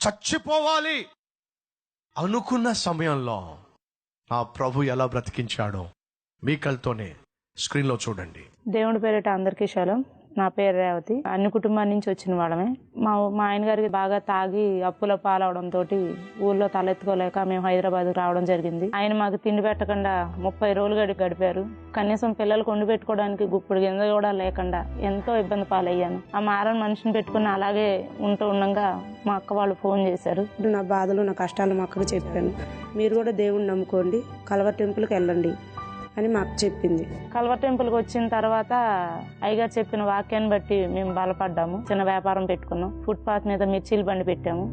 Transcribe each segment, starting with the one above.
చచ్చిపోవాలి అనుకున్న సమయంలో ఆ ప్రభు ఎలా బ్రతికించాడో మీ కళ్ళతోనే స్క్రీన్లో చూడండి. దేవుడి పేరిట అందరికీ శలం. నా పేరు రేవతి. అన్ని కుటుంబాల నుంచి వచ్చిన వాళ్ళమే. మా ఆయన గారికి బాగా తాగి అప్పుల పాలవడంతో ఊళ్ళో తలెత్తుకోలేక మేము హైదరాబాద్ రావడం జరిగింది. ఆయన మాకు తిండి పెట్టకుండా 30 రోజులు గడిపారు. కనీసం పిల్లలకు వండి పెట్టుకోవడానికి గుప్పుడు గింజ కూడా లేకుండా ఎంతో ఇబ్బంది పాలయ్యాను. ఆ మారని మనిషిని పెట్టుకుని అలాగే ఉండగా మా అక్క వాళ్ళు ఫోన్ చేశారు. నా బాధలు నా కష్టాలు మా అక్కకు చెప్పాను. మీరు కూడా దేవుణ్ణి నమ్ముకోండి, కల్వర్ టెంపుల్కి వెళ్ళండి అని మాకు చెప్పింది. కల్వర్ టెంపుల్కి వచ్చిన తర్వాత అయ్యగారు చెప్పిన వాక్యాన్ని బట్టి మేము బలపడ్డాము. చిన్న వ్యాపారం పెట్టుకున్నాం. ఫుట్పాత్ మీద మిర్చీలు బండి పెట్టాము.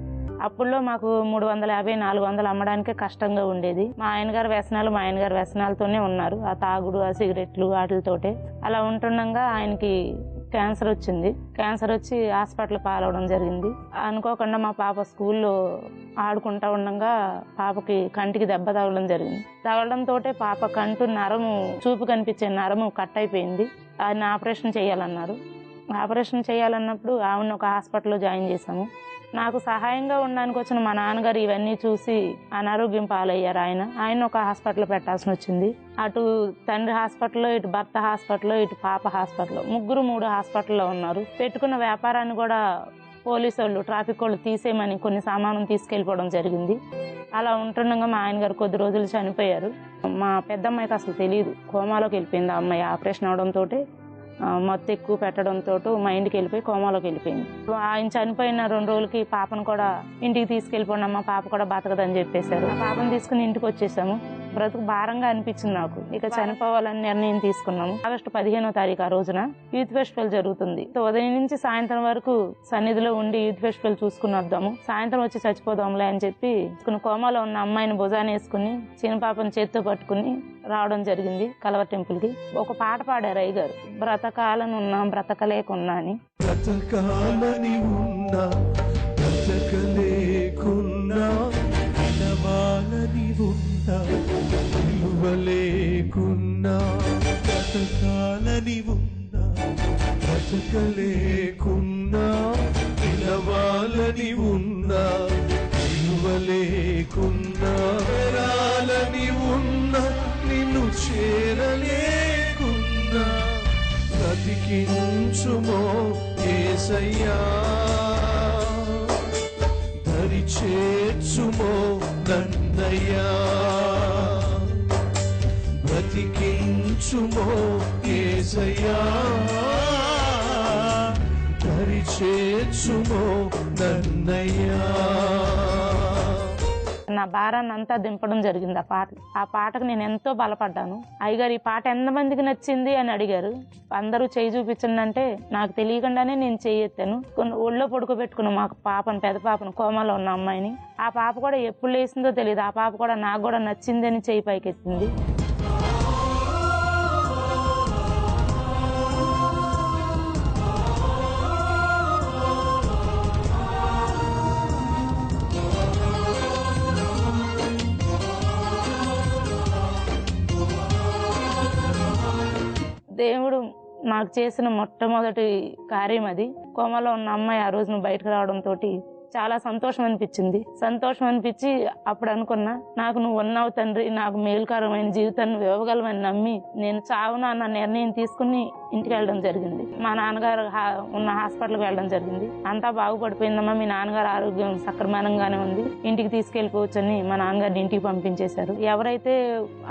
అప్పుల్లో మాకు 350, 400 అమ్మడానికే కష్టంగా ఉండేది. మా ఆయనగారు వ్యసనాలతోనే ఉన్నారు. ఆ తాగుడు, ఆ సిగరెట్లు వాటితోటే అలా ఉంటుండగా ఆయనకి క్యాన్సర్ వచ్చింది. క్యాన్సర్ వచ్చి హాస్పిటల్ పాలవడం జరిగింది. అనుకోకుండా మా పాప స్కూల్లో ఆడుకుంటా ఉండగా పాపకి కంటికి దెబ్బ తగలడం జరిగింది. తగలడంతో పాప కంటు నరము, చూపు కనిపించే నరము కట్ అయిపోయింది. ఆయన ఆపరేషన్ చేయాలన్నారు. ఆపరేషన్ చేయాలన్నప్పుడు ఆవిడని ఒక హాస్పిటల్లో జాయిన్ చేశాము. నాకు సహాయంగా ఉండడానికి వచ్చిన మా నాన్నగారు ఇవన్నీ చూసి అనారోగ్యం పాలయ్యారు. ఆయన ఒక హాస్పిటల్ పెట్టాల్సి వచ్చింది. అటు తండ్రి హాస్పిటల్లో, ఇటు భర్త హాస్పిటల్లో, ఇటు పాప హాస్పిటల్లో, ముగ్గురు 3 హాస్పిటల్లో ఉన్నారు. పెట్టుకున్న వ్యాపారాన్ని కూడా పోలీసు వాళ్ళు, ట్రాఫిక్ వాళ్ళు తీసేయమని కొన్ని సామాను తీసుకెళ్ళిపోవడం జరిగింది. అలా ఉంటుండగా మా ఆయన గారు కొద్ది రోజులు చనిపోయారు. మా పెద్దమ్మాయికి అసలు తెలియదు, కోమాలోకి వెళ్ళిపోయింది. ఆ అమ్మాయి ఆపరేషన్ అవడంతో మొత్తం ఎక్కువ పెట్టడంతో మైండ్కి వెళ్ళిపోయి కోమాలోకి వెళ్ళిపోయింది. ఆయన చనిపోయిన 2 రోజులకి పాపను కూడా ఇంటికి తీసుకెళ్ళిపోండి అమ్మ, పాప కూడా బతకదని చెప్పేశారు. ఆ పాపను తీసుకుని ఇంటికి వచ్చేసాము. బ్రతుకు భారంగా అనిపించింది నాకు. ఇక చనిపోవాలని నిర్ణయం తీసుకున్నాము. ఆగస్టు 15వ తారీఖు ఆ రోజున యూత్ ఫెస్టివల్ జరుగుతుంది. ఉదయం నుంచి సాయంత్రం వరకు సన్నిధిలో ఉండి యూత్ ఫెస్టివల్ చూసుకుని వద్దాము, సాయంత్రం వచ్చి చచ్చిపోదాంలే అని చెప్పి కోమాలో ఉన్న అమ్మాయిని భుజాన్ని వేసుకుని చిన్న పాపను చేత్తో పట్టుకుని రావడం జరిగింది కల్వర్ టెంపుల్ కి. ఒక పాట పాడారు అయ్యగారు, బ్రతకాలనున్నా బ్రతకలేకున్నా అని. బ్రతకాలని ఉన్నా బ్రతకలేకున్నా, నిలవాలని ఉన్నా నిలువలేకున్నా, బ్రతకాలని ఉన్నా బ్రతకలేకున్నా, నిలవాలని ఉన్నా నిలువలేకున్నా, రాలని ఉన్నా నిన్ను చేరలేకున్నా, బ్రతికించుమో యేసయ్యా, దరి చేర్చుమో నన్నయ్యా, బ్రతికించుమో యేసయ్యా, దరి చేర్చుమో నన్నయ్యా. నా భారాన్ని అంతా దింపడం జరిగింది ఆ పాటకు నేను ఎంతో బలపడ్డాను. అయ్యగారు ఈ పాట ఎంతమందికి నచ్చింది అని అడిగారు. అందరూ చేయి చూపించండి అంటే నాకు తెలియకుండానే నేను చేయి ఎత్తాను. ఒళ్ళో పడుకోబెట్టుకున్నాను మా పాపను, పెద్ద పాపను, కోమాలో ఉన్న అమ్మాయిని. ఆ పాప కూడా ఎప్పుడు లేసిందో తెలియదు. ఆ పాప కూడా నాకు కూడా నచ్చింది అని చేయి పైకెత్తింది. దేవుడు నాకు చేసిన మొట్టమొదటి కార్యం అది. కోమలో ఉన్న అమ్మాయి ఆ రోజున బయటకు రావడంతో చాలా సంతోషం అనిపించి అప్పుడు అనుకున్నా, నాకు నువ్వు ఉన్నావు తండ్రి, నాకు మేలుకరమైన జీవితాన్ని ఇవ్వగలమని నమ్మి నేను చావునా అన్న నిర్ణయం తీసుకుని ఇంటికి వెళ్ళడం జరిగింది. మా నాన్నగారు ఉన్న హాస్పిటల్కి వెళ్ళడం జరిగింది. అంతా బాగుపడిపోయిందమ్మా, మీ నాన్నగారు ఆరోగ్యం సక్రమంగానే ఉంది, ఇంటికి తీసుకెళ్లిపోవచ్చని మా నాన్నగారిని ఇంటికి పంపించేశారు. ఎవరైతే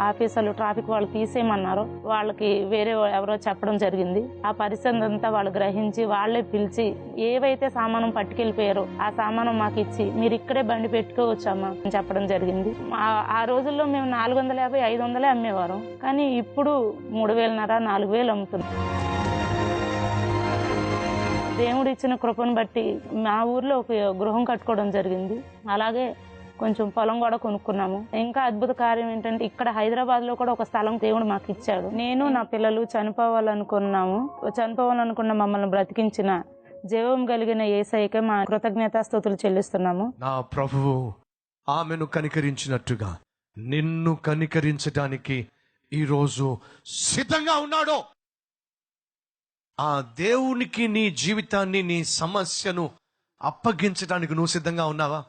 ఆఫీసర్లు, ట్రాఫిక్ వాళ్ళు తీసేయమన్నారో వాళ్ళకి వేరే ఎవరో చెప్పడం జరిగింది. ఆ పరిస్థితి అంతా వాళ్ళు గ్రహించి వాళ్ళే పిలిచి ఏవైతే సామానం పట్టుకెళ్ళిపోయారో ఆ సామానం మాకు ఇచ్చి మీరు ఇక్కడే బండి పెట్టుకోవచ్చమ్మా అని చెప్పడం జరిగింది. ఆ రోజుల్లో మేము 450, 500 అమ్మేవారం, కానీ ఇప్పుడు 3,500, 4,000 అమ్ముతున్నాం. దేవుడు ఇచ్చిన కృపను బట్టి మా ఊర్లో ఒక గృహం కట్టుకోవడం జరిగింది. అలాగే కొంచెం పొలం కూడా కొనుక్కున్నాము. ఇంకా అద్భుత కార్యం ఏంటంటే ఇక్కడ హైదరాబాద్ లో కూడా ఒక స్థలం దేవుడు మాకు ఇచ్చాడు. నేను నా పిల్లలు చనిపోవాలనుకున్న మమ్మల్ని బ్రతికించిన జీవం కలిగిన యేసయ్యకే మా కృతజ్ఞతాస్తుతులు చెల్లిస్తున్నాము. నా ప్రభువు ఆమెను కనికరించినట్టుగా నిన్ను కనికరించడానికి ఈరోజు సిద్ధంగా ఉన్నాడు. ఆ దేవునికి నీ జీవితాన్ని, నీ సమస్యను అప్పగించడానికి నువ్వు సిద్ధంగా ఉన్నావా?